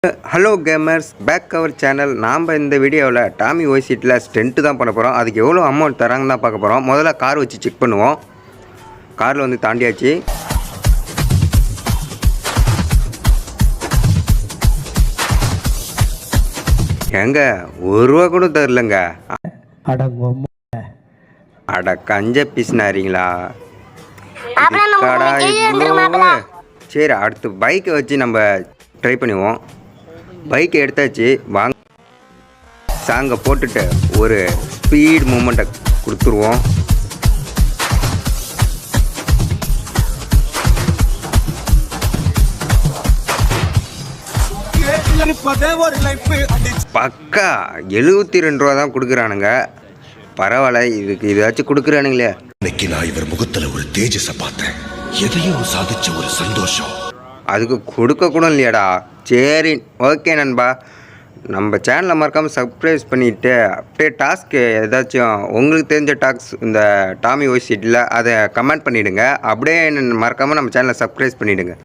Hello gamers, back cover channel. நாம் இந்த வீடியோவில் டாமி ஓய்சீட்டில் ஸ்டென்ட்டு தான் பண்ண போகிறோம். அதுக்கு எவ்வளோ அமௌண்ட் தராங்கன்னு தான் பார்க்க போகிறோம். முதல்ல கார் வச்சு செக் பண்ணுவோம். காரில் வந்து தாண்டியாச்சு. எங்க ₹1 கூட தரலங்க. அட கஞ்ச பீஸ்னாரிங்களா. சரி, அடுத்து பைக்கை வச்சு நம்ம ட்ரை பண்ணுவோம். பைக்கை எடுத்தாச்சு. வாங்க, சாங்கை போட்டுட்டு ஒரு ஸ்பீட் மூமெண்ட்டை கொடுத்துருவோம். பக்கா ₹72 தான் கொடுக்குறானுங்க. பரவாயில்ல, இதுக்கு இதாச்சும் கொடுக்குறானுங்களே. இன்னைக்கு நான் இவர் முகத்துல ஒரு தேஜஸை பார்த்தேன். எதையும் சாதிச்ச ஒரு சந்தோஷம். அதுக்கு கொடுக்க கூட இல்லையாடா. சரி, ஓகே நண்பா. நம்ம சேனலை மறக்காமல் சப்ஸ்கிரைப் பண்ணிவிட்டு அப்படியே டாஸ்க்கு ஏதாச்சும் உங்களுக்கு தெரிஞ்ச டாஸ்க் இந்த டாமி ஓய்சீட்டில் அதை கமெண்ட் பண்ணிவிடுங்க. அப்படியே மறக்காமல் நம்ம சேனலை சப்ஸ்கிரைப் பண்ணிவிடுங்க.